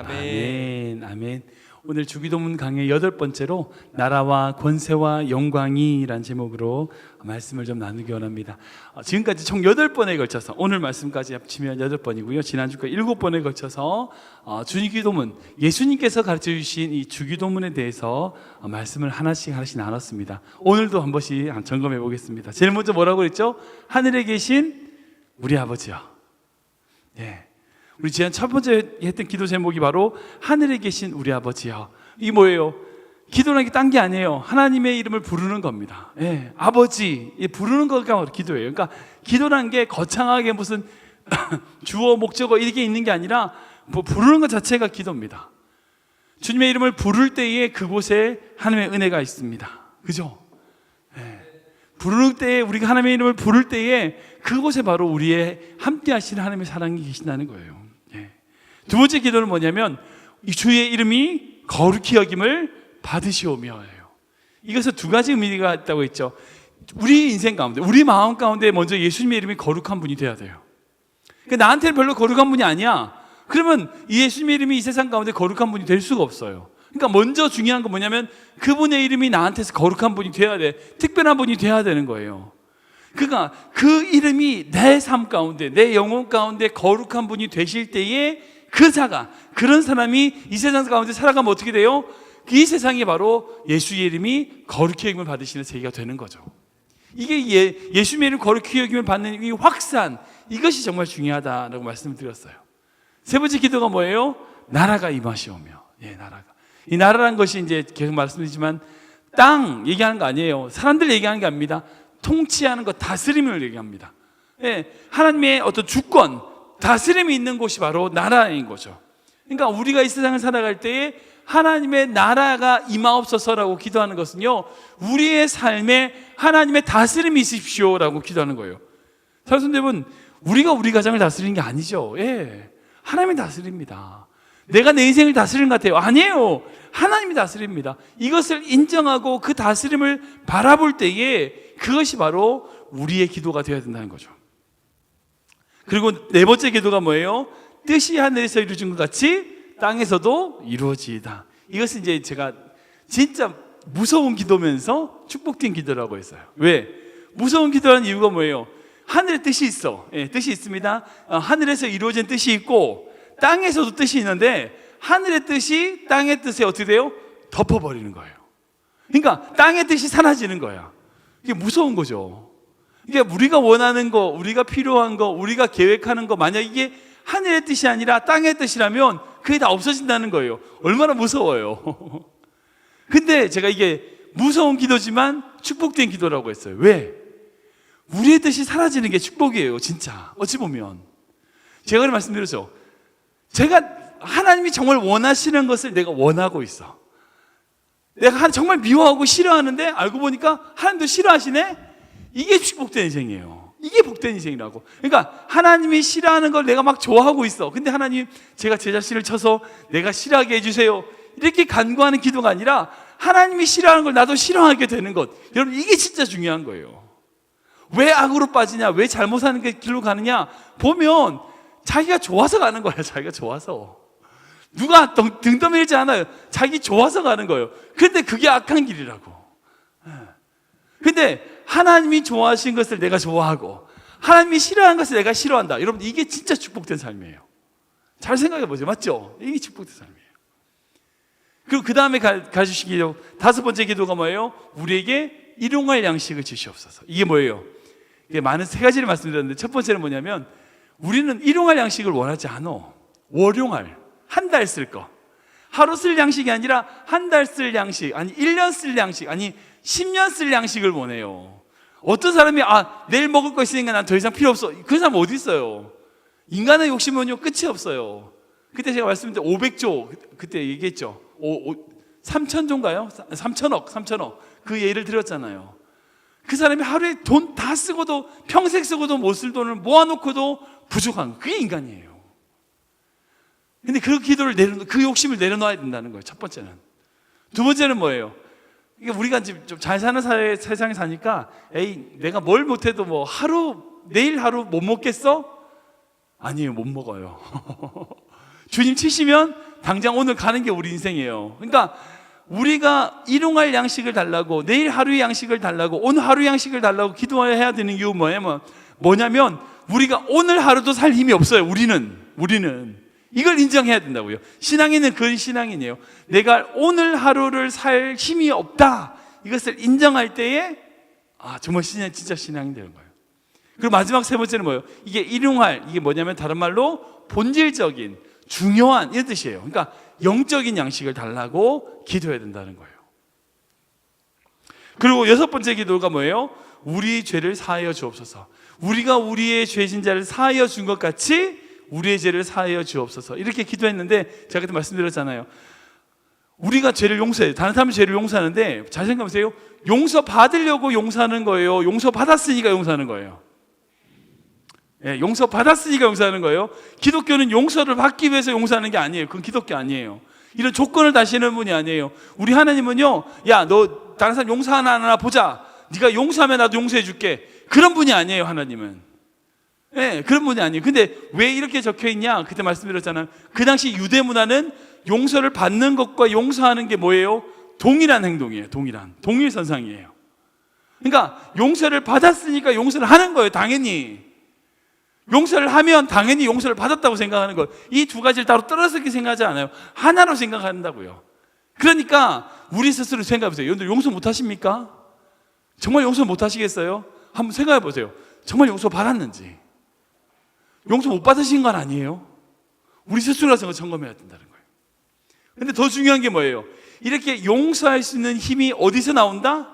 아멘. 아멘. 오늘 주기도문 강의 8번째로 나라와 권세와 영광이란 제목으로 말씀을 좀 나누기 원합니다. 지금까지 총 8번에 걸쳐서 오늘 말씀까지 합치면 8번이고요. 지난주까지 7번에 걸쳐서 주기도문, 예수님께서 가르쳐 주신 이 주기도문에 대해서 말씀을 하나씩 나눴습니다. 오늘도 한 번씩 점검해 보겠습니다. 제일 먼저 뭐라고 그랬죠? 하늘에 계신 우리 아버지요. 예. 우리 지난 첫 번째 했던 기도 제목이 바로 하늘에 계신 우리 아버지요. 이게 뭐예요? 기도라는 게 딴 게 아니에요. 하나님의 이름을 부르는 겁니다. 예, 아버지 부르는 거가 기도예요. 그러니까 기도라는 게 거창하게 무슨 주어 목적어 이렇게 있는 게 아니라 부르는 것 자체가 기도입니다. 주님의 이름을 부를 때에 그곳에 하나님의 은혜가 있습니다. 그죠? 예. 부를 때에 우리가 하나님의 이름을 부를 때에 그곳에 바로 우리의 함께 하시는 하나님의 사랑이 계신다는 거예요. 두 번째 기도는 뭐냐면 주의 이름이 거룩히 여김을 받으시오며예요. 이것은 두 가지 의미가 있다고 했죠. 우리 인생 가운데, 우리 마음 가운데 먼저 예수님의 이름이 거룩한 분이 돼야 돼요. 그러니까 나한테는 별로 거룩한 분이 아니야. 그러면 이 예수님의 이름이 이 세상 가운데 거룩한 분이 될 수가 없어요. 그러니까 먼저 중요한 건 뭐냐면 그분의 이름이 나한테서 거룩한 분이 돼야 돼. 특별한 분이 돼야 되는 거예요. 그러니까 그 이름이 내 삶 가운데, 내 영혼 가운데 거룩한 분이 되실 때에 그런 사람이 이 세상 가운데 살아가면 어떻게 돼요? 이 세상이 바로 예수의 이름이 거룩히 여김을 받으시는 세계가 되는 거죠. 이게 예수의 이름 거룩히 여김을 받는 이 확산, 이것이 정말 중요하다라고 말씀을 드렸어요. 세 번째 기도가 뭐예요? 나라가 임하시오며. 예, 나라가. 이 나라라는 것이 이제 계속 말씀드리지만 땅 얘기하는 거 아니에요. 사람들 얘기하는 게 아닙니다. 통치하는 것, 다스림을 얘기합니다. 예, 하나님의 어떤 주권, 다스림이 있는 곳이 바로 나라인 거죠. 그러니까 우리가 이 세상을 살아갈 때에 하나님의 나라가 임하옵소서라고 기도하는 것은요, 우리의 삶에 하나님의 다스림이 있으십시오라고 기도하는 거예요. 사랑하는 여러분, 우리가 우리 가정을 다스리는 게 아니죠. 예, 하나님이 다스립니다. 내가 내 인생을 다스리는 것 같아요. 아니에요. 하나님이 다스립니다. 이것을 인정하고 그 다스림을 바라볼 때에 그것이 바로 우리의 기도가 되어야 된다는 거죠. 그리고 네 번째 기도가 뭐예요? 뜻이 하늘에서 이루어진 것 같이 땅에서도 이루어지이다. 이것은 이제 제가 진짜 무서운 기도면서 축복된 기도라고 했어요. 왜? 무서운 기도라는 이유가 뭐예요? 하늘에 뜻이 있어. 예, 뜻이 있습니다. 하늘에서 이루어진 뜻이 있고 땅에서도 뜻이 있는데 하늘의 뜻이 땅의 뜻에 어떻게 돼요? 덮어버리는 거예요. 그러니까 땅의 뜻이 사라지는 거야. 이게 무서운 거죠. 이게 우리가 원하는 거, 우리가 필요한 거, 우리가 계획하는 거, 만약 이게 하늘의 뜻이 아니라 땅의 뜻이라면 그게 다 없어진다는 거예요. 얼마나 무서워요. 근데 제가 이게 무서운 기도지만 축복된 기도라고 했어요. 왜? 우리의 뜻이 사라지는 게 축복이에요. 진짜 어찌 보면 제가 그런 말씀드렸죠. 제가 하나님이 정말 원하시는 것을 내가 원하고 있어. 내가 정말 미워하고 싫어하는데 알고 보니까 하나님도 싫어하시네? 이게 축복된 인생이에요. 이게 복된 인생이라고. 그러니까 하나님이 싫어하는 걸 내가 막 좋아하고 있어. 근데 하나님, 제가 제 자신을 쳐서 내가 싫어하게 해주세요, 이렇게 간구하는 기도가 아니라 하나님이 싫어하는 걸 나도 싫어하게 되는 것. 여러분, 이게 진짜 중요한 거예요. 왜 악으로 빠지냐, 왜 잘못하는 길로 가느냐 보면 자기가 좋아서 가는 거야. 자기가 좋아서. 누가 등 떠밀지 않아요. 자기 좋아서 가는 거예요. 그런데 그게 악한 길이라고. 근데 하나님이 좋아하신 것을 내가 좋아하고 하나님이 싫어하는 것을 내가 싫어한다. 여러분, 이게 진짜 축복된 삶이에요. 잘 생각해 보세요. 맞죠? 이게 축복된 삶이에요. 그리고 그 다음에 가주신 기도, 다섯 번째 기도가 뭐예요? 우리에게 일용할 양식을 주시옵소서. 이게 뭐예요? 이게 많은 세 가지를 말씀드렸는데 첫 번째는 뭐냐면 우리는 일용할 양식을 원하지 않아. 월용할, 한 달 쓸 거. 하루 쓸 양식이 아니라 한 달 쓸 양식, 아니 1년 쓸 양식, 아니 10년 쓸 양식을 원해요. 어떤 사람이 내일 먹을 거 있으니까 난 더 이상 필요 없어. 그 사람 어디 있어요? 인간의 욕심은요 끝이 없어요. 그때 제가 말씀드린 500조 그때 얘기했죠. 3천조인가요? 3천억 그 예를 들었잖아요. 그 사람이 하루에 돈 다 쓰고도 평생 쓰고도 못 쓸 돈을 모아놓고도 부족한 거, 그게 인간이에요. 근데 그 기도를 그 욕심을 내려놔야 된다는 거예요. 첫 번째는. 두 번째는 뭐예요? 이게 우리가 좀 잘 사는 세상에 사니까 내가 뭘 못해도 뭐 내일 하루 못 먹겠어? 아니에요, 못 먹어요. 주님 치시면 당장 오늘 가는 게 우리 인생이에요. 그러니까 우리가 일용할 양식을 달라고, 내일 하루의 양식을 달라고, 오늘 하루 양식을 달라고 기도해야 되는 이유 뭐냐면 우리가 오늘 하루도 살 힘이 없어요. 우리는 이걸 인정해야 된다고요. 신앙인은 그런 신앙이에요. 내가 오늘 하루를 살 힘이 없다, 이것을 인정할 때에 정말 진짜 신앙이 되는 거예요. 그리고 마지막 세 번째는 뭐예요? 이게 일용할, 이게 뭐냐면 다른 말로 본질적인, 중요한 이런 뜻이에요. 그러니까 영적인 양식을 달라고 기도해야 된다는 거예요. 그리고 여섯 번째 기도가 뭐예요? 우리 죄를 사하여 주옵소서. 우리가 우리의 죄진 자를 사하여 준 것 같이 우리의 죄를 사하여 주옵소서. 이렇게 기도했는데 제가 그때 말씀드렸잖아요. 우리가 죄를 용서해요. 다른 사람은 죄를 용서하는데 잘 생각해보세요. 용서 받으려고 용서하는 거예요? 용서 받았으니까 용서하는 거예요? 용서 받았으니까 용서하는 거예요. 기독교는 용서를 받기 위해서 용서하는 게 아니에요. 그건 기독교 아니에요. 이런 조건을 다시는 분이 아니에요. 우리 하나님은요, 야, 너 다른 사람 용서하나 안 하나 보자. 네가 용서하면 나도 용서해 줄게. 그런 분이 아니에요, 하나님은. 그런 분이 아니에요. 근데 왜 이렇게 적혀 있냐? 그때 말씀드렸잖아요. 그 당시 유대 문화는 용서를 받는 것과 용서하는 게 뭐예요? 동일한 행동이에요. 동일선상이에요. 그러니까 용서를 받았으니까 용서를 하는 거예요. 당연히 용서를 하면 당연히 용서를 받았다고 생각하는 거예요. 이 두 가지를 따로 떨어지게 생각하지 않아요. 하나로 생각한다고요. 그러니까 우리 스스로 생각해보세요. 여러분들 용서 못하십니까? 정말 용서 못하시겠어요? 한번 생각해보세요. 정말 용서 받았는지. 용서 못 받으신 건 아니에요. 우리 스스로가 점검해야 된다는 거예요. 근데 더 중요한 게 뭐예요? 이렇게 용서할 수 있는 힘이 어디서 나온다?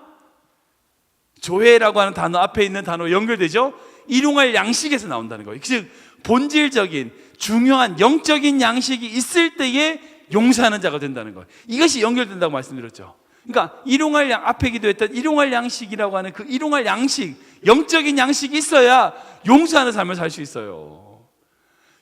조회라고 하는 단어 앞에 있는 단어 연결되죠? 일용할 양식에서 나온다는 거예요. 즉 본질적인 중요한 영적인 양식이 있을 때에 용서하는 자가 된다는 거예요. 이것이 연결된다고 말씀드렸죠. 그러니까 일용할 앞에 기도했던 일용할 양식이라고 하는 그 일용할 양식, 영적인 양식이 있어야 용서하는 삶을 살 수 있어요.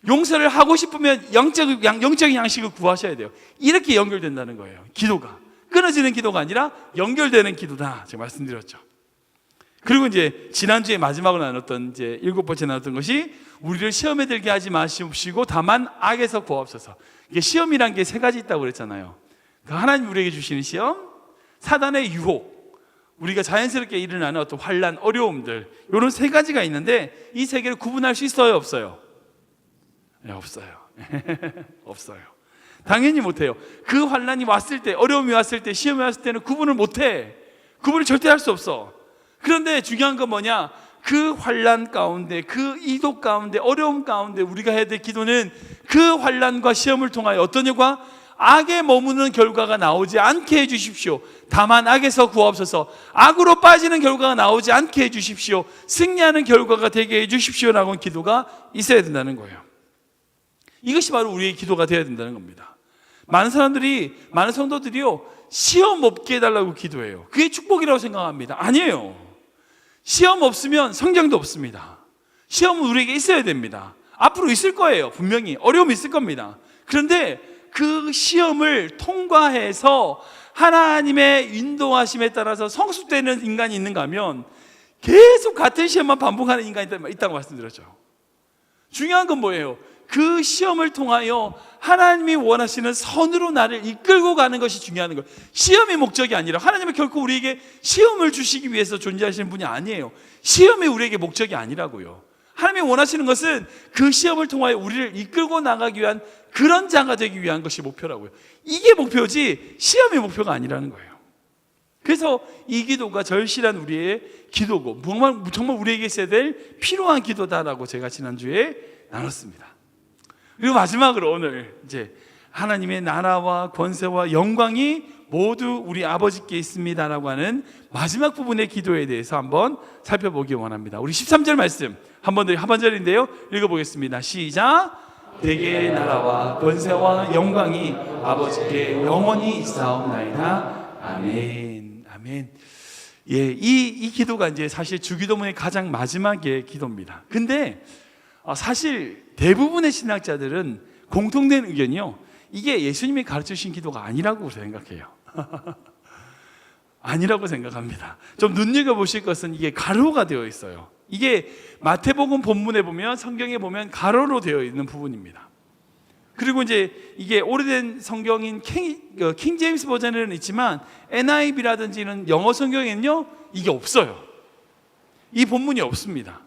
용서를 하고 싶으면 영적인 양식을 구하셔야 돼요. 이렇게 연결된다는 거예요. 기도가 끊어지는 기도가 아니라 연결되는 기도다, 제가 말씀드렸죠. 그리고 이제 지난주에 마지막으로 나눴던 이제 7번째 나눴던 것이 우리를 시험에 들게 하지 마시옵시고 다만 악에서 구하옵소서. 이게 시험이란 게 세 가지 있다고 그랬잖아요. 그 하나님 우리에게 주시는 시험, 사단의 유혹, 우리가 자연스럽게 일어나는 어떤 환난, 어려움들, 이런 세 가지가 있는데 이 세 개를 구분할 수 있어요, 없어요? 네, 없어요. 없어요. 당연히 못해요. 그 환난이 왔을 때, 어려움이 왔을 때, 시험이 왔을 때는 구분을 못해. 구분을 절대 할 수 없어. 그런데 중요한 건 뭐냐? 그 환난 가운데, 그 이독 가운데, 어려움 가운데 우리가 해야 될 기도는 그 환난과 시험을 통하여 어떤 결과? 악에 머무는 결과가 나오지 않게 해주십시오. 다만 악에서 구하옵소서. 악으로 빠지는 결과가 나오지 않게 해주십시오. 승리하는 결과가 되게 해주십시오라고 하는 기도가 있어야 된다는 거예요. 이것이 바로 우리의 기도가 되어야 된다는 겁니다. 많은 성도들이요, 시험 없게 해달라고 기도해요. 그게 축복이라고 생각합니다. 아니에요. 시험 없으면 성장도 없습니다. 시험은 우리에게 있어야 됩니다. 앞으로 있을 거예요. 분명히 어려움이 있을 겁니다. 그런데 그 시험을 통과해서 하나님의 인도하심에 따라서 성숙되는 인간이 있는가 하면 계속 같은 시험만 반복하는 인간이 있다고 말씀드렸죠. 중요한 건 뭐예요? 그 시험을 통하여 하나님이 원하시는 선으로 나를 이끌고 가는 것이 중요한 거예요. 시험이 목적이 아니라, 하나님은 결코 우리에게 시험을 주시기 위해서 존재하시는 분이 아니에요. 시험이 우리에게 목적이 아니라고요. 하나님이 원하시는 것은 그 시험을 통하여 우리를 이끌고 나가기 위한 그런 자가 되기 위한 것이 목표라고요. 이게 목표지 시험이 목표가 아니라는 거예요. 그래서 이 기도가 절실한 우리의 기도고 정말 우리에게 있어야 될 필요한 기도다라고 제가 지난주에 나눴습니다. 그리고 마지막으로 오늘 이제 하나님의 나라와 권세와 영광이 모두 우리 아버지께 있습니다라고 하는 마지막 부분의 기도에 대해서 한번 살펴보기 원합니다. 우리 13절 말씀 하반절인데요, 읽어보겠습니다. 시작. 내게 나라와 권세와 영광이 아버지께 영원히 있사옵나이다. 아멘. 아멘. 예, 이 기도가 이제 사실 주기도문의 가장 마지막의 기도입니다. 근데 사실 대부분의 신학자들은 공통된 의견이요, 이게 예수님이 가르치신 기도가 아니라고 생각해요. 아니라고 생각합니다. 좀 눈여겨보실 것은 이게 가로가 되어 있어요. 이게 마태복음 본문에 보면, 성경에 보면 가로로 되어 있는 부분입니다. 그리고 이제 이게 오래된 성경인 킹 제임스 버전에는 있지만 NIV라든지 이런 영어 성경에는요 이게 없어요. 이 본문이 없습니다.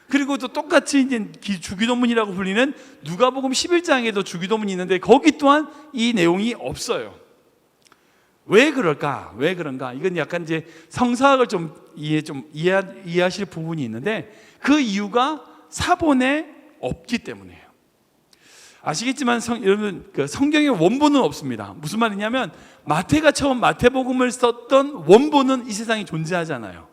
그리고 또 똑같이 이제 주기도문이라고 불리는 누가복음 11장에도 주기도문이 있는데 거기 또한 이 내용이 없어요. 왜 그럴까? 왜 그런가? 이건 약간 이제 성사학을 좀 이해하실 부분이 있는데 그 이유가 사본에 없기 때문이에요. 아시겠지만 여러분 그 성경의 원본은 없습니다. 무슨 말이냐면 마태가 처음 마태복음을 썼던 원본은 이 세상에 존재하지 않아요.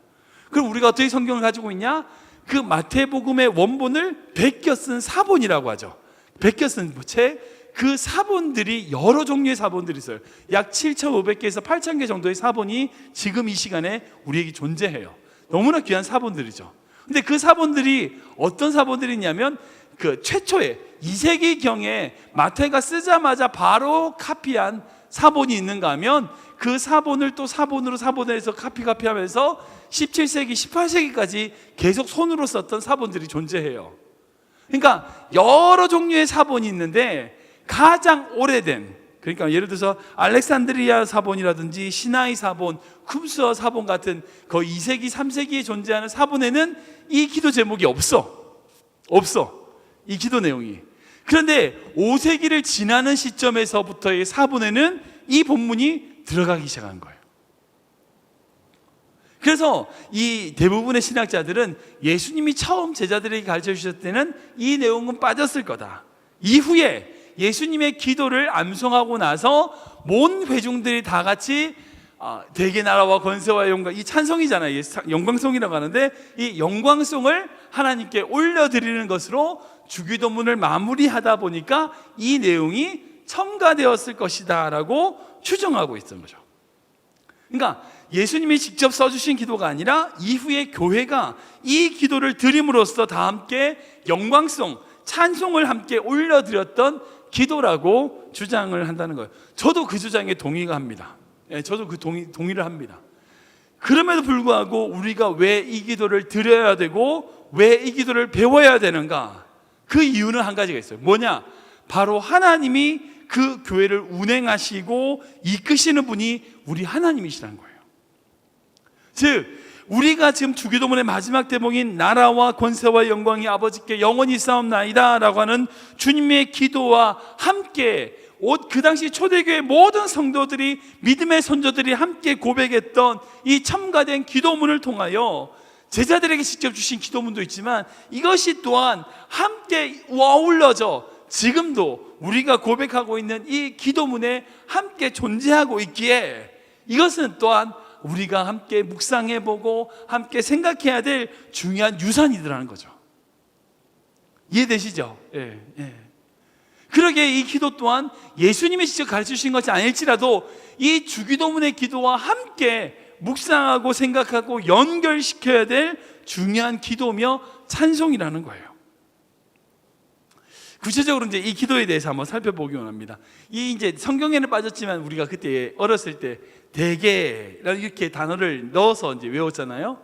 그럼 우리가 어떻게 성경을 가지고 있냐? 그 마태복음의 원본을 베껴 쓴 사본이라고 하죠. 베껴 쓴 책, 그 사본들이 여러 종류의 사본들이 있어요. 약 7,500개에서 8,000개 정도의 사본이 지금 이 시간에 우리에게 존재해요. 너무나 귀한 사본들이죠. 근데 그 사본들이 어떤 사본들이냐면 그 최초의 2세기경에 마태가 쓰자마자 바로 카피한 사본이 있는가 하면 그 사본을 또 사본해서 카피하면서 17세기, 18세기까지 계속 손으로 썼던 사본들이 존재해요. 그러니까 여러 종류의 사본이 있는데 가장 오래된, 그러니까 예를 들어서 알렉산드리아 사본이라든지 시나이 사본, 쿰스어 사본 같은 거의 2세기, 3세기에 존재하는 사본에는 이 기도 제목이 없어. 이 기도 내용이. 그런데 5세기를 지나는 시점에서부터의 사본에는 이 본문이 들어가기 시작한 거예요. 그래서 이 대부분의 신학자들은 예수님이 처음 제자들에게 가르쳐 주셨을 때는 이 내용은 빠졌을 거다. 이후에 예수님의 기도를 암송하고 나서 온 회중들이 다 같이 대개 나라와 권세와 영광, 이 찬송이잖아요. 영광송이라고 하는데 이 영광송을 하나님께 올려드리는 것으로 주기도문을 마무리하다 보니까 이 내용이 첨가되었을 것이다 라고 추정하고 있던 거죠. 그러니까 예수님이 직접 써주신 기도가 아니라 이후에 교회가 이 기도를 드림으로써 다 함께 영광송, 찬송을 함께 올려드렸던 기도라고 주장을 한다는 거예요. 저도 그 주장에 동의가 합니다. 저도 그 동의를 합니다. 그럼에도 불구하고 우리가 왜 이 기도를 드려야 되고 왜 이 기도를 배워야 되는가? 그 이유는 한 가지가 있어요. 뭐냐? 바로 하나님이 그 교회를 운행하시고 이끄시는 분이 우리 하나님이시라는 거예요. 즉 우리가 지금 주기도문의 마지막 대목인 나라와 권세와 영광이 아버지께 영원히 싸움나이다 라고 하는 주님의 기도와 함께 그 당시 초대교회 모든 성도들이, 믿음의 선조들이 함께 고백했던 이 첨가된 기도문을 통하여 제자들에게 직접 주신 기도문도 있지만 이것이 또한 함께 어울러져 지금도 우리가 고백하고 있는 이 기도문에 함께 존재하고 있기에 이것은 또한 우리가 함께 묵상해보고 함께 생각해야 될 중요한 유산이더라는 거죠. 이해되시죠? 예. 그러기에 이 기도 또한 예수님이 직접 가르치신 것이 아닐지라도 이 주기도문의 기도와 함께 묵상하고 생각하고 연결시켜야 될 중요한 기도며 찬송이라는 거예요. 구체적으로 이제 이 기도에 대해서 한번 살펴보기 원합니다. 이 이제 성경에는 빠졌지만 우리가 그때 어렸을 때 대개라는 이렇게 단어를 넣어서 이제 외웠잖아요.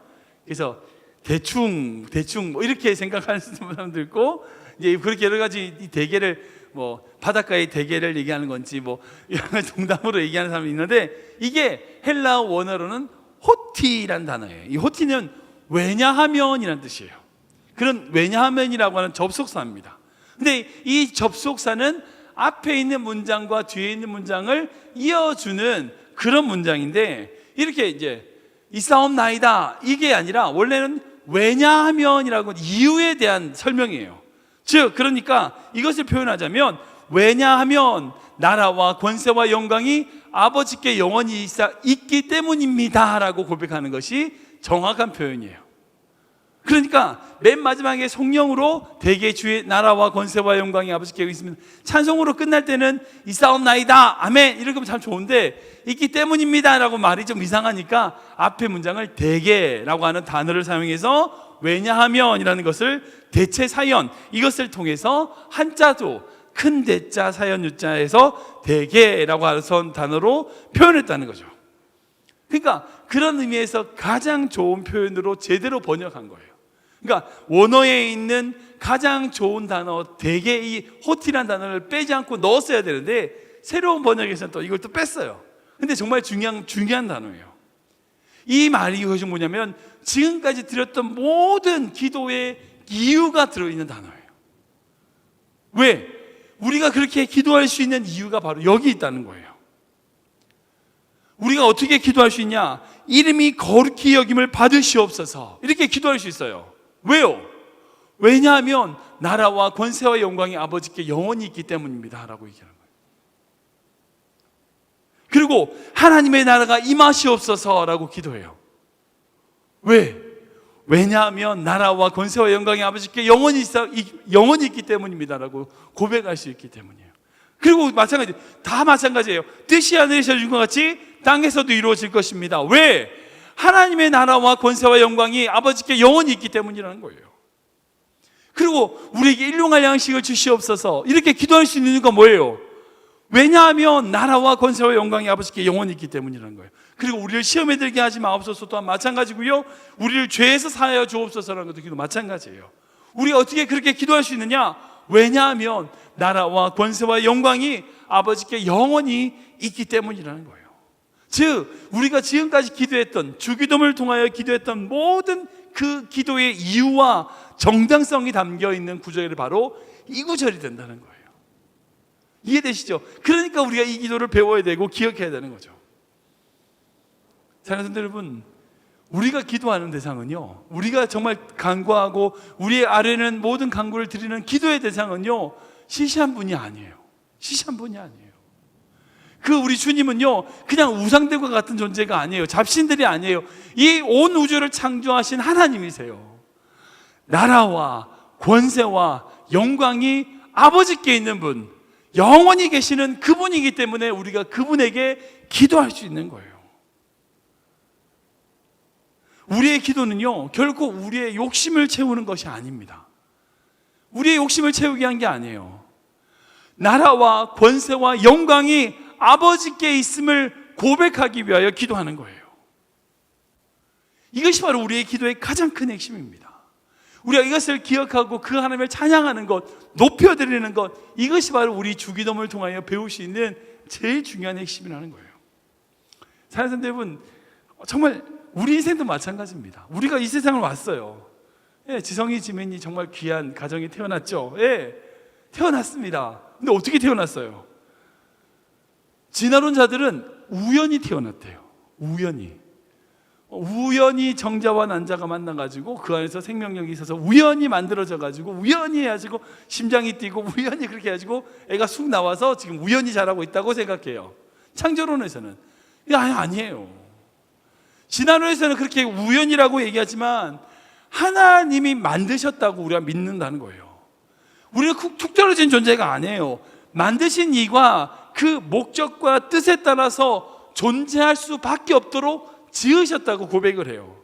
그래서 대충 뭐 이렇게 생각하는 사람도 있고 이제 그렇게 여러 가지 이 대개를 뭐 바닷가의 대개를 얘기하는 건지 뭐 이런 걸 농담으로 얘기하는 사람이 있는데 이게 헬라어 원어로는 호티라는 단어예요. 이 호티는 왜냐하면이라는 뜻이에요. 그런 왜냐하면이라고 하는 접속사입니다. 근데 이 접속사는 앞에 있는 문장과 뒤에 있는 문장을 이어주는 그런 문장인데 이렇게 이제 이싸움나이다 이게 아니라 원래는 왜냐하면이라고 이유에 대한 설명이에요. 즉 그러니까 이것을 표현하자면 왜냐하면 나라와 권세와 영광이 아버지께 영원히 있기 때문입니다 라고 고백하는 것이 정확한 표현이에요. 그러니까 맨 마지막에 성령으로 대개 주의 나라와 권세와 영광이 아버지께 있습니다. 찬송으로 끝날 때는 이싸움나이다 아멘 이렇게 하면 참 좋은데 있기 때문입니다 라고 말이 좀 이상하니까 앞에 문장을 대개라고 하는 단어를 사용해서 왜냐하면이라는 것을 대체 사연 이것을 통해서 한자도 큰 대자 사연 유자에서 대개라고 하는 단어로 표현했다는 거죠. 그러니까 그런 의미에서 가장 좋은 표현으로 제대로 번역한 거예요. 그러니까 원어에 있는 가장 좋은 단어, 대개 이 호티란 단어를 빼지 않고 넣었어야 되는데 새로운 번역에서는 또 이걸 또 뺐어요. 근데 정말 중요한 단어예요. 이 말이 이것이 뭐냐면 지금까지 드렸던 모든 기도의 이유가 들어있는 단어예요. 왜? 우리가 그렇게 기도할 수 있는 이유가 바로 여기 있다는 거예요. 우리가 어떻게 기도할 수 있냐? 이름이 거룩히 여김을 받으시옵소서, 이렇게 기도할 수 있어요. 왜요? 왜냐하면 나라와 권세와 영광이 아버지께 영원히 있기 때문입니다 라고 얘기하는 거예요. 그리고 하나님의 나라가 임하시옵소서 라고 기도해요. 왜? 왜냐하면 나라와 권세와 영광이 아버지께 영원히 있기 때문입니다 라고 고백할 수 있기 때문이에요. 그리고 다 마찬가지예요. 뜻이 하늘에서 이룬 것 같이 땅에서도 이루어질 것입니다. 왜? 하나님의 나라와 권세와 영광이 아버지께 영원히 있기 때문이라는 거예요. 그리고 우리에게 일용할 양식을 주시옵소서, 이렇게 기도할 수 있는 이유가 뭐예요? 왜냐하면 나라와 권세와 영광이 아버지께 영원히 있기 때문이라는 거예요. 그리고 우리를 시험에 들게 하지 마옵소서 또한 마찬가지고요, 우리를 죄에서 사하여 주옵소서라는 것도 기도 마찬가지예요. 우리가 어떻게 그렇게 기도할 수 있느냐? 왜냐하면 나라와 권세와 영광이 아버지께 영원히 있기 때문이라는 거예요. 즉 우리가 지금까지 기도했던, 주기도문을 통하여 기도했던 모든 그 기도의 이유와 정당성이 담겨있는 구절이 바로 이 구절이 된다는 거예요. 이해되시죠? 그러니까 우리가 이 기도를 배워야 되고 기억해야 되는 거죠. 사랑하는 여러분, 우리가 기도하는 대상은요, 우리가 정말 간구하고 우리의 아뢰는 모든 간구를 드리는 기도의 대상은요, 시시한 분이 아니에요. 시시한 분이 아니에요. 그 우리 주님은요, 그냥 우상들과 같은 존재가 아니에요. 잡신들이 아니에요. 이 온 우주를 창조하신 하나님이세요. 나라와 권세와 영광이 아버지께 있는 분, 영원히 계시는 그분이기 때문에 우리가 그분에게 기도할 수 있는 거예요. 우리의 기도는요, 결코 우리의 욕심을 채우는 것이 아닙니다. 우리의 욕심을 채우게 한 게 아니에요. 나라와 권세와 영광이 아버지께 있음을 고백하기 위하여 기도하는 거예요. 이것이 바로 우리의 기도의 가장 큰 핵심입니다. 우리가 이것을 기억하고 그 하나님을 찬양하는 것, 높여드리는 것, 이것이 바로 우리 주기도문을 통하여 배울 수 있는 제일 중요한 핵심이라는 거예요. 사랑하는 여러분, 정말 우리 인생도 마찬가지입니다. 우리가 이 세상을 왔어요. 예, 지성이 지민이 정말 귀한 가정이 태어났죠. 예, 태어났습니다. 근데 어떻게 태어났어요? 진화론자들은 우연히 태어났대요. 우연히 정자와 난자가 만나가지고 그 안에서 생명력이 있어서 우연히 만들어져가지고 우연히 해가지고 심장이 뛰고 우연히 그렇게 해가지고 애가 쑥 나와서 지금 우연히 자라고 있다고 생각해요. 창조론에서는. 아니에요. 진화론에서는 그렇게 우연이라고 얘기하지만 하나님이 만드셨다고 우리가 믿는다는 거예요. 우리는 툭 떨어진 존재가 아니에요. 만드신 이가 그 목적과 뜻에 따라서 존재할 수밖에 없도록 지으셨다고 고백을 해요.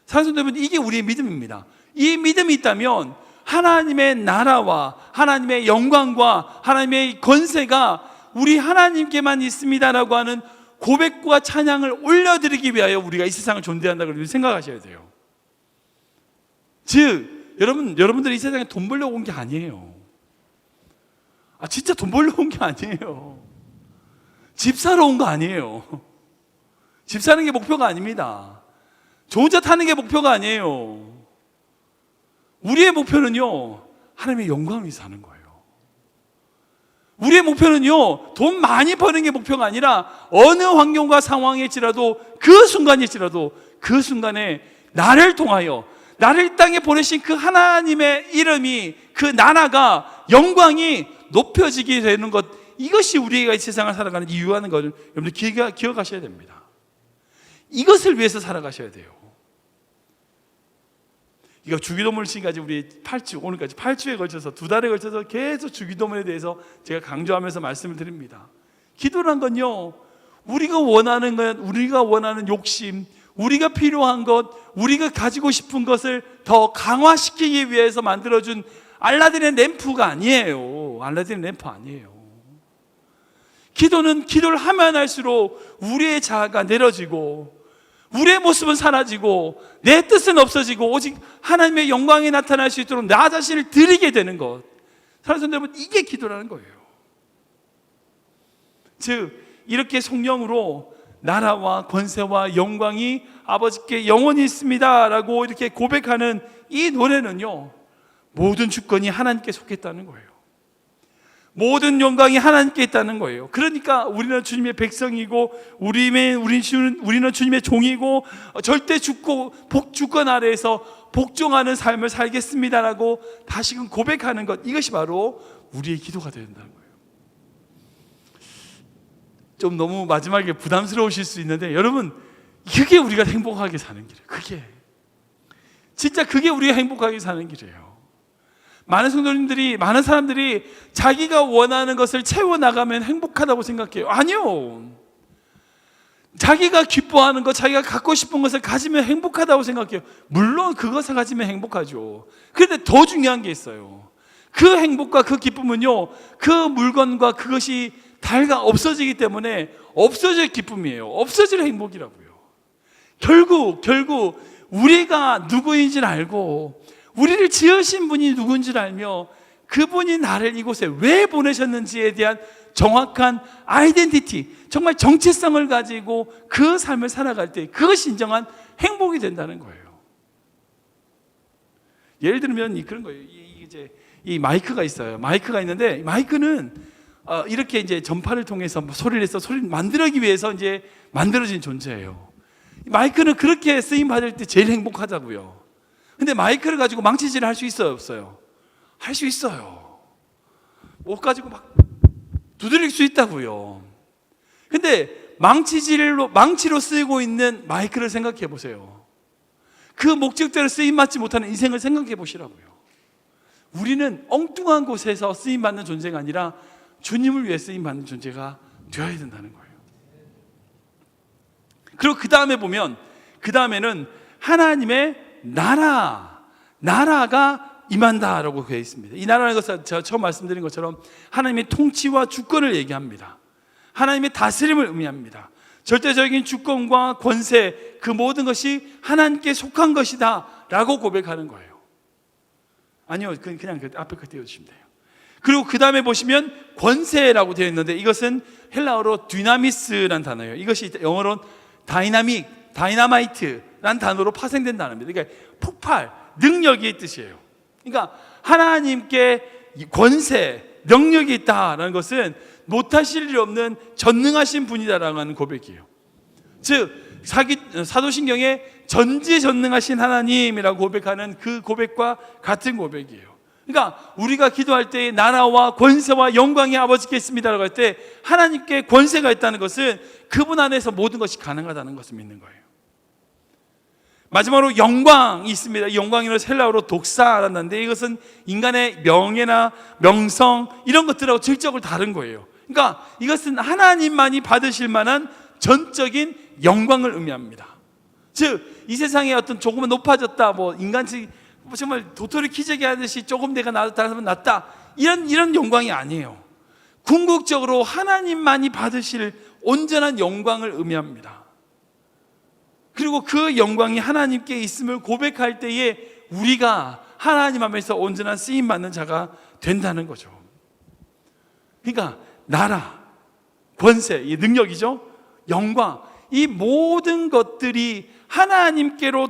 사랑하는 여러분, 이게 우리의 믿음입니다. 이 믿음이 있다면 하나님의 나라와 하나님의 영광과 하나님의 권세가 우리 하나님께만 있습니다라고 하는 고백과 찬양을 올려드리기 위하여 우리가 이 세상을 존재한다고 생각하셔야 돼요. 즉 여러분들이 이 세상에 돈 벌려고 온 게 아니에요. 진짜 돈 벌려고 온 게 아니에요. 집 사러 온 거 아니에요. 집 사는 게 목표가 아닙니다. 좋은 차 타는 게 목표가 아니에요. 우리의 목표는요, 하나님의 영광을 위해서 사는 거예요. 우리의 목표는요, 돈 많이 버는 게 목표가 아니라 어느 환경과 상황일지라도 그 순간에 나를 통하여 나를 이 땅에 보내신 그 하나님의 이름이, 그 나라가, 영광이 높여지게 되는 것, 이것이 우리가 이 세상을 살아가는 이유라는 것을 여러분들 기억하셔야 됩니다. 이것을 위해서 살아가셔야 돼요. 이거 주기도문을 지금까지 우리 8주, 오늘까지 8주에 걸쳐서 2달에 걸쳐서 계속 주기도문에 대해서 제가 강조하면서 말씀을 드립니다. 기도란 건요, 우리가 원하는 것, 우리가 원하는 욕심, 우리가 필요한 것, 우리가 가지고 싶은 것을 더 강화시키기 위해서 만들어준 알라딘의 램프가 아니에요. 알라딘의 램프 아니에요. 기도는 기도를 하면 할수록 우리의 자아가 내려지고 우리의 모습은 사라지고 내 뜻은 없어지고 오직 하나님의 영광이 나타날 수 있도록 나 자신을 드리게 되는 것. 사랑하는 여러분, 이게 기도라는 거예요. 즉 이렇게 성령으로 나라와 권세와 영광이 아버지께 영원히 있습니다 라고 이렇게 고백하는 이 노래는요, 모든 주권이 하나님께 속했다는 거예요. 모든 영광이 하나님께 있다는 거예요. 그러니까 우리는 주님의 백성이고 우리는 주님의 종이고 절대 주권 아래에서 복종하는 삶을 살겠습니다라고 다시금 고백하는 것, 이것이 바로 우리의 기도가 되어야 된다는 거예요. 좀 너무 마지막에 부담스러우실 수 있는데 여러분, 그게 우리가 행복하게 사는 길이에요. 그게 진짜 그게 우리가 행복하게 사는 길이에요. 많은 성도님들이, 많은 사람들이 자기가 원하는 것을 채워나가면 행복하다고 생각해요. 아니요. 자기가 기뻐하는 것, 자기가 갖고 싶은 것을 가지면 행복하다고 생각해요. 물론 그것을 가지면 행복하죠. 그런데 더 중요한 게 있어요. 그 행복과 그 기쁨은요, 그 물건과 그것이 없어지기 때문에 없어질 기쁨이에요. 없어질 행복이라고요. 결국 우리가 누구인지를 알고 우리를 지으신 분이 누군지를 알며 그분이 나를 이곳에 왜 보내셨는지에 대한 정확한 아이덴티티, 정말 정체성을 가지고 그 삶을 살아갈 때 그것이 진정한 행복이 된다는 거예요. 예를 들면 그런 거예요. 이 마이크가 있어요. 마이크가 있는데 마이크는 이렇게 이제 전파를 통해서 소리를 만들기 위해서 이제 만들어진 존재예요. 마이크는 그렇게 쓰임 받을 때 제일 행복하다고요. 근데 마이크를 가지고 망치질을 할 수 있어요, 없어요? 할 수 있어요. 못 가지고 막 두드릴 수 있다고요. 근데 망치로 쓰이고 있는 마이크를 생각해 보세요. 그 목적대로 쓰임 받지 못하는 인생을 생각해 보시라고요. 우리는 엉뚱한 곳에서 쓰임 받는 존재가 아니라 주님을 위해 쓰임 받는 존재가 되어야 된다는 거예요. 그리고 그 다음에는 하나님의 나라가 임한다라고 되어 있습니다. 이 나라라는 것은 제가 처음 말씀드린 것처럼 하나님의 통치와 주권을 얘기합니다. 하나님의 다스림을 의미합니다. 절대적인 주권과 권세, 그 모든 것이 하나님께 속한 것이다 라고 고백하는 거예요. 아니요, 그냥 앞에 거 띄워주시면 돼요. 그리고 그 다음에 보시면 권세라고 되어 있는데 이것은 헬라어로 dynamis라는 단어예요. 이것이 영어로 다이나마이트라는 단어로 파생된 단어입니다. 그러니까 폭발, 능력의 뜻이에요. 그러니까 하나님께 권세, 능력이 있다라는 것은 못하실 일 없는 전능하신 분이다라고 하는 고백이에요. 즉 사도신경에 전지전능하신 하나님이라고 고백하는 그 고백과 같은 고백이에요. 그러니까 우리가 기도할 때 나라와 권세와 영광이 아버지께 있습니다라고 할 때 하나님께 권세가 있다는 것은 그분 안에서 모든 것이 가능하다는 것을 믿는 거예요. 마지막으로 영광이 있습니다. 영광이는 헬라어로 독사라는 건데 이것은 인간의 명예나 명성 이런 것들하고 질적으로 다른 거예요. 그러니까 이것은 하나님만이 받으실 만한 전적인 영광을 의미합니다. 즉 이 세상에 어떤 조금은 높아졌다, 인간식 정말 도토리 키재기 하듯이 조금 내가 다른 낫다 이런 영광이 아니에요. 궁극적으로 하나님만이 받으실 온전한 영광을 의미합니다. 그리고 그 영광이 하나님께 있음을 고백할 때에 우리가 하나님 앞에서 온전한 쓰임받는 자가 된다는 거죠. 그러니까 나라, 권세, 이 능력이죠, 영광, 이 모든 것들이 하나님께로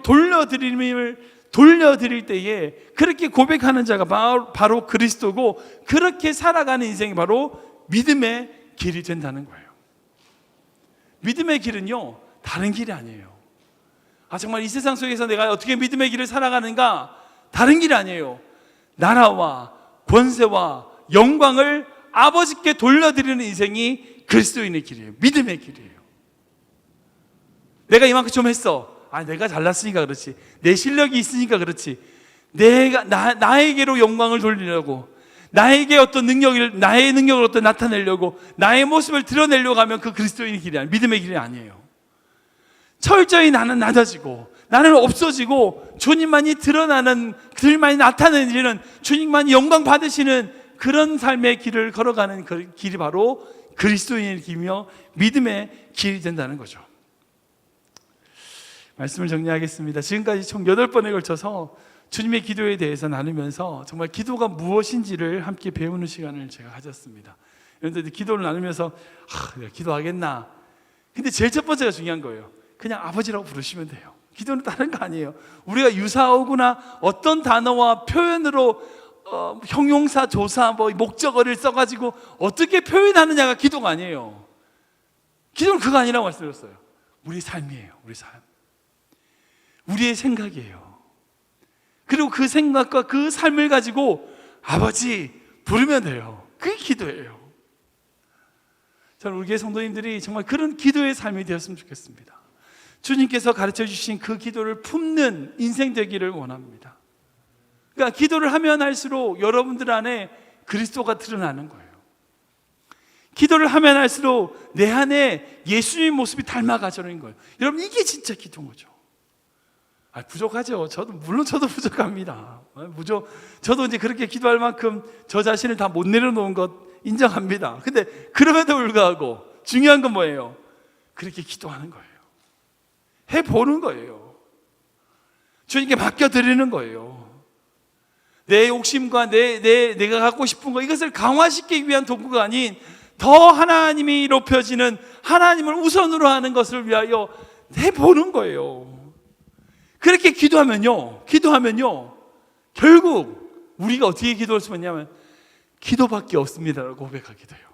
돌려드릴 때에 그렇게 고백하는 자가 바로 그리스도고, 그렇게 살아가는 인생이 바로 믿음의 길이 된다는 거예요. 믿음의 길은요, 다른 길이 아니에요. 정말 이 세상 속에서 내가 어떻게 믿음의 길을 살아가는가? 다른 길이 아니에요. 나라와 권세와 영광을 아버지께 돌려드리는 인생이 그리스도인의 길이에요. 믿음의 길이에요. 내가 이만큼 좀 했어. 내가 잘났으니까 그렇지. 내 실력이 있으니까 그렇지. 나에게로 영광을 돌리려고, 나에게 어떤 나의 능력을 어떤 나타내려고, 나의 모습을 드러내려고 하면 그 그리스도인의 길이 아니에요. 믿음의 길이 아니에요. 철저히 나는 낮아지고 나는 없어지고 주님만이 주님만이 나타내는, 주님만이 영광 받으시는 그런 삶의 길을 걸어가는 그 길이 바로 그리스도인의 길이며 믿음의 길이 된다는 거죠. 말씀을 정리하겠습니다. 지금까지 총 8번에 걸쳐서 주님의 기도에 대해서 나누면서 정말 기도가 무엇인지를 함께 배우는 시간을 제가 가졌습니다. 그런데 기도를 나누면서 내가 기도하겠나? 근데 제일 첫 번째가 중요한 거예요. 그냥 아버지라고 부르시면 돼요. 기도는 다른 거 아니에요. 우리가 유사어구나 어떤 단어와 표현으로 형용사, 조사, 목적어를 써가지고 어떻게 표현하느냐가 기도가 아니에요. 기도는 그거 아니라고 말씀드렸어요. 우리 삶이에요. 우리 삶. 우리의 생각이에요. 그리고 그 생각과 그 삶을 가지고 아버지 부르면 돼요. 그게 기도예요. 저는 우리 교회 성도님들이 정말 그런 기도의 삶이 되었으면 좋겠습니다. 주님께서 가르쳐 주신 그 기도를 품는 인생 되기를 원합니다. 그러니까 기도를 하면 할수록 여러분들 안에 그리스도가 드러나는 거예요. 기도를 하면 할수록 내 안에 예수님의 모습이 닮아가는 거예요. 여러분, 이게 진짜 기도인 거죠. 부족하죠. 물론 저도 부족합니다. 저도 이제 그렇게 기도할 만큼 저 자신을 다 못 내려놓은 것 인정합니다. 근데 그럼에도 불구하고 중요한 건 뭐예요? 그렇게 기도하는 거예요. 해보는 거예요. 주님께 맡겨드리는 거예요. 내 욕심과 내가 갖고 싶은 거, 이것을 강화시키기 위한 도구가 아닌 더 하나님이 높여지는, 하나님을 우선으로 하는 것을 위하여 해보는 거예요. 그렇게 기도하면요 결국 우리가 어떻게 기도할 수 있냐면 기도밖에 없습니다라고 고백하게 돼요.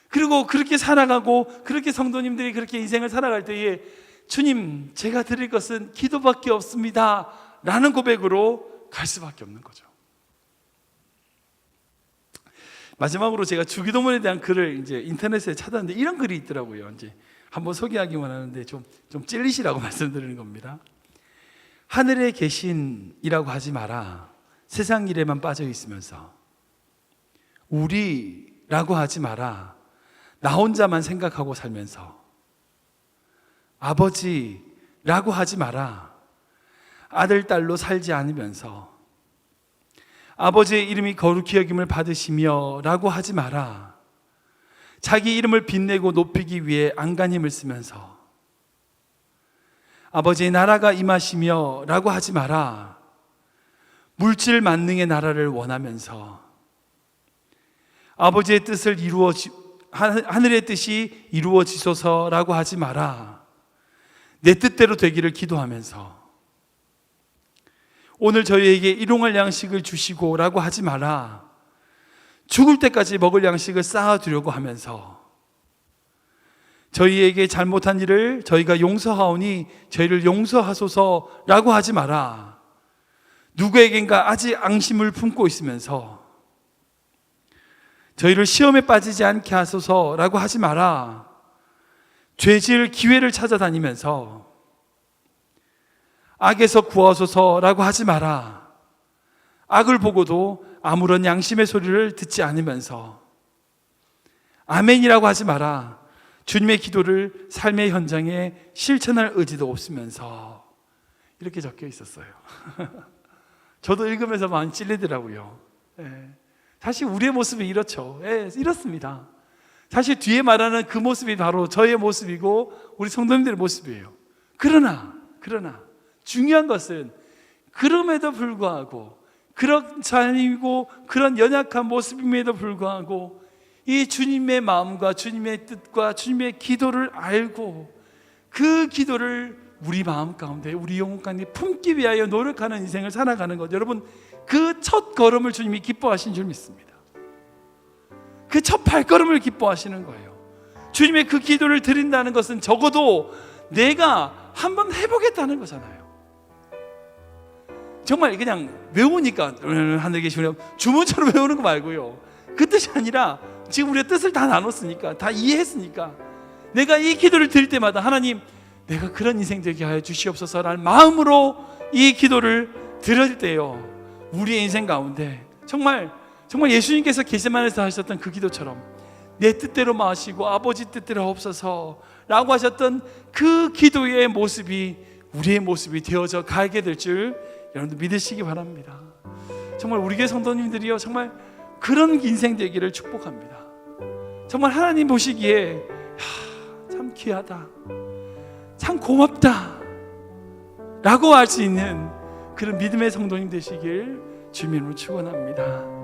그리고 그렇게 살아가고, 그렇게 성도님들이 그렇게 인생을 살아갈 때에 주님, 제가 드릴 것은 기도밖에 없습니다 라는 고백으로 갈 수밖에 없는 거죠. 마지막으로 제가 주기도문에 대한 글을 이제 인터넷에 찾았는데 이런 글이 있더라고요. 이제 한번 소개하기만 하는데 좀 찔리시라고 말씀드리는 겁니다. 하늘에 계신이라고 하지 마라. 세상 일에만 빠져 있으면서. 우리라고 하지 마라. 나 혼자만 생각하고 살면서. 아버지라고 하지 마라. 아들, 딸로 살지 않으면서. 아버지의 이름이 거룩히 여김을 받으시며 라고 하지 마라. 자기 이름을 빛내고 높이기 위해 안간 힘을 쓰면서. 아버지의 나라가 임하시며 라고 하지 마라. 물질 만능의 나라를 원하면서. 아버지의 뜻을 하늘의 뜻이 이루어지소서라고 하지 마라. 내 뜻대로 되기를 기도하면서. 오늘 저희에게 일용할 양식을 주시고 라고 하지 마라. 죽을 때까지 먹을 양식을 쌓아두려고 하면서. 저희에게 잘못한 일을 저희가 용서하오니 저희를 용서하소서라고 하지 마라. 누구에겐가 아직 앙심을 품고 있으면서. 저희를 시험에 빠지지 않게 하소서라고 하지 마라. 죄 지을 기회를 찾아다니면서. 악에서 구하소서라고 하지 마라. 악을 보고도 아무런 양심의 소리를 듣지 않으면서. 아멘이라고 하지 마라. 주님의 기도를 삶의 현장에 실천할 의지도 없으면서. 이렇게 적혀 있었어요. 저도 읽으면서 많이 찔리더라고요. 사실 우리의 모습이 이렇죠. 이렇습니다. 사실 뒤에 말하는 그 모습이 바로 저의 모습이고 우리 성도님들의 모습이에요. 그러나 중요한 것은 그럼에도 불구하고, 그런 삶이고 그런 연약한 모습임에도 불구하고 이 주님의 마음과 주님의 뜻과 주님의 기도를 알고 그 기도를 우리 마음 가운데, 우리 영혼 가운데 품기 위하여 노력하는 인생을 살아가는 것, 여러분, 그 첫 걸음을 주님이 기뻐하신 줄 믿습니다. 그 첫 발걸음을 기뻐하시는 거예요. 주님의 그 기도를 드린다는 것은 적어도 내가 한번 해보겠다는 거잖아요. 정말 그냥 외우니까 하늘에 계시는 주문처럼 외우는 거 말고요, 그 뜻이 아니라 지금 우리가 뜻을 다 나눴으니까, 다 이해했으니까 내가 이 기도를 드릴 때마다 하나님, 내가 그런 인생 되게 하여 주시옵소서라는 마음으로 이 기도를 드릴 때요, 우리의 인생 가운데 정말 예수님께서 겟세마네에서 하셨던 그 기도처럼 내 뜻대로 마시고 아버지 뜻대로 하옵소서라고 하셨던 그 기도의 모습이 우리의 모습이 되어져 가게 될 줄 여러분들 믿으시기 바랍니다. 정말 우리 교회 성도님들이요, 정말 그런 인생 되기를 축복합니다. 정말 하나님 보시기에 참 귀하다, 참 고맙다 라고 할 수 있는 그런 믿음의 성도님 되시길 주님으로 축원합니다.